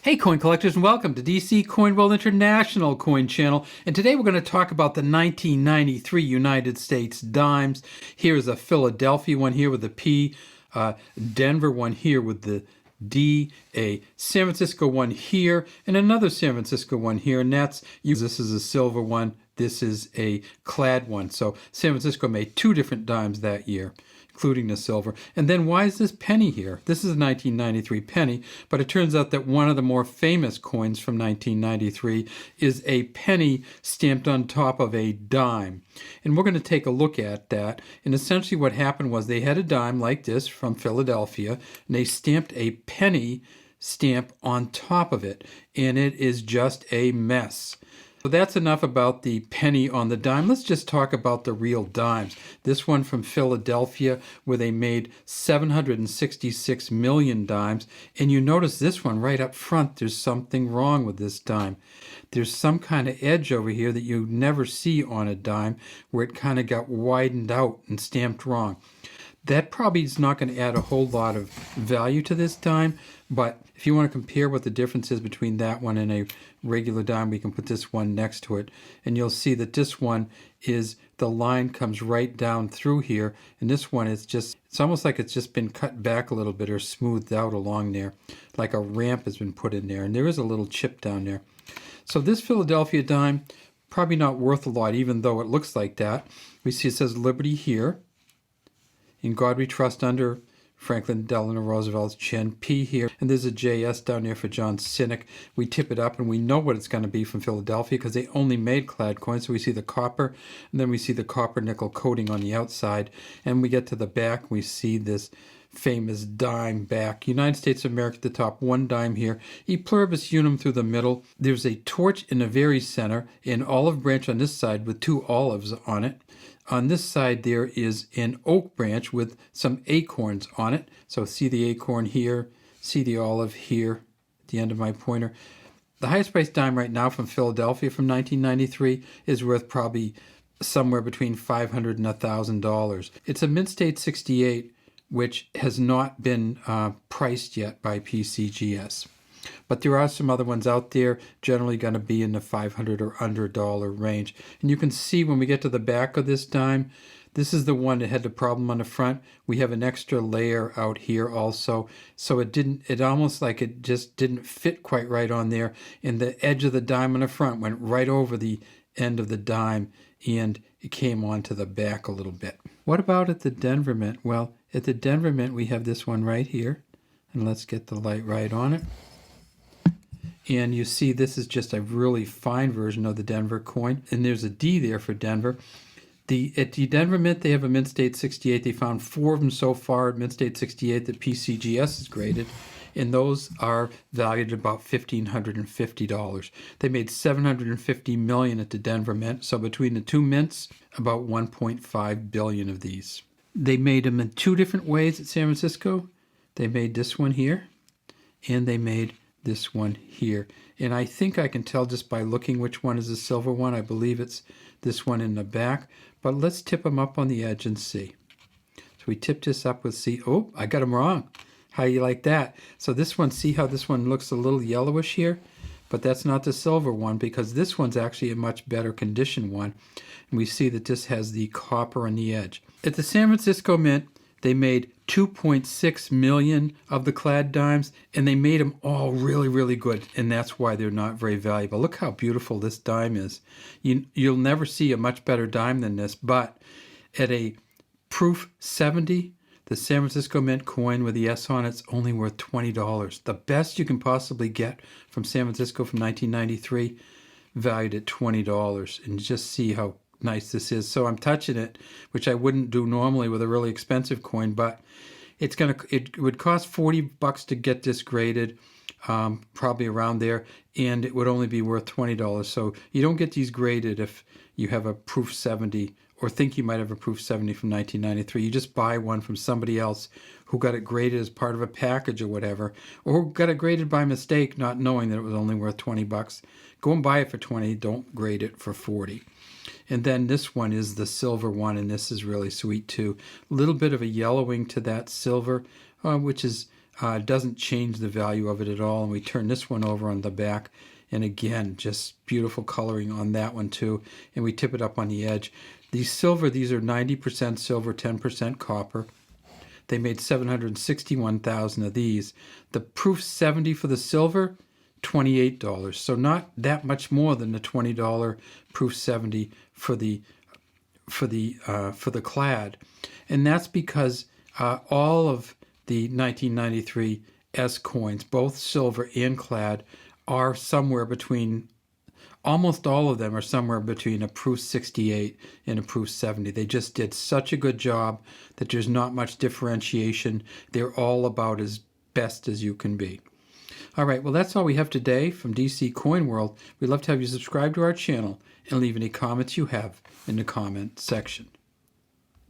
Hey coin collectors, and welcome to DC Coin World International Coin Channel. And today we're going to talk about the 1993 United States dimes. Here is a Philadelphia one here with the P, Denver one here with the D, a San Francisco one here, and another San Francisco one here. And this is a silver one. This is a clad one. So San Francisco made two different dimes that year, including the silver. And then why is this penny here? This is a 1993 penny, but it turns out that one of the more famous coins from 1993 is a penny stamped on top of a dime. And we're going to take a look at that. And essentially what happened was they had a dime like this from Philadelphia, and they stamped a penny stamp on top of it. And it is just a mess. So that's enough about the penny on the dime. Let's just talk about the real dimes. This one from Philadelphia, where they made 766 million dimes. And you notice this one right up front, there's something wrong with this dime. There's some kind of edge over here that you never see on a dime, where it kind of got widened out and stamped wrong. That probably is not going to add a whole lot of value to this dime, but if you want to compare what the difference is between that one and a regular dime, we can put this one next to it, and you'll see that this one is, the line comes right down through here, and this one is just, it's almost like it's just been cut back a little bit or smoothed out along there, like a ramp has been put in there, and there is a little chip down there. So this Philadelphia dime, probably not worth a lot, even though it looks like that. We see it says Liberty here. In God We Trust under Franklin Delano Roosevelt's chin, P here, and there's a JS down there for John Sinek. We tip it up and we know what it's going to be from Philadelphia because they only made clad coins. So we see the copper, and then we see the copper nickel coating on the outside, and we get to the back, we see this famous dime back. United States of America at the top, one dime here, E pluribus unum through the middle. There's a torch in the very center, an olive branch on this side with two olives on it. On this side there is an oak branch with some acorns on it. So see the acorn here, see the olive here at the end of my pointer. The highest priced dime right now from Philadelphia from 1993 is worth probably somewhere between $500 and $1,000. It's a Mint State 68, which has not been priced yet by PCGS. But there are some other ones out there, generally going to be in the $500 or under dollar range. And you can see when we get to the back of this dime, this is the one that had the problem on the front. We have an extra layer out here also. So it almost like it just didn't fit quite right on there. And the edge of the dime on the front went right over the end of the dime, and it came onto the back a little bit. What about at the Denver Mint? Well, at the Denver Mint, we have this one right here. And let's get the light right on it. And you see this is just a really fine version of the Denver coin. And there's a D there for Denver. At the Denver Mint, they have a Mint State 68. They found 4 of them so far at Mint State 68 that PCGS has graded. And those are valued at about $1,550. They made $750 million at the Denver Mint. So between the two mints, about $1.5 billion of these. They made them in 2 different ways at San Francisco. They made this one here, and they made this one here. And I think I can tell just by looking which one is the silver one. I believe it's this one in the back. But let's tip them up on the edge and see. So we tipped this up with C. Oh, I got them wrong. How do you like that? So this one, see how this one looks a little yellowish here? But that's not the silver one, because this one's actually a much better condition one. And we see that this has the copper on the edge. At the San Francisco Mint, they made 2.6 million of the clad dimes, and they made them all really, really good, and that's why they're not very valuable. Look how beautiful this dime is. You'll never see a much better dime than this, but at a proof 70, the San Francisco Mint coin with the S on it's only worth $20. The best you can possibly get from San Francisco from 1993, valued at $20, and just see how nice this is. So I'm touching it, which I wouldn't do normally with a really expensive coin, but it would cost $40 to get this graded, probably around there, and it would only be worth $20. So you don't get these graded if you have a proof 70 or think you might have a proof 70 from 1993. You just buy one from somebody else who got it graded as part of a package or whatever, or who got it graded by mistake, not knowing that it was only worth $20. Go and buy it for 20. Don't grade it for 40. And then this one is the silver one, and this is really sweet too. A little bit of a yellowing to that silver, which is doesn't change the value of it at all. And we turn this one over on the back, and again, just beautiful coloring on that one too. And we tip it up on the edge. These silver, these are 90% silver, 10% copper. They made 761,000 of these. The proof 70 for the silver, $28. So not that much more than the $20 proof 70 for the clad. And that's because all of the 1993 S coins, both silver and clad, are somewhere between, almost all of them are somewhere between a proof 68 and a proof 70. They just did such a good job that there's not much differentiation. They're all about as best as you can be. All right, well, that's all we have today from DC Coin World. We'd love to have you subscribe to our channel and leave any comments you have in the comment section.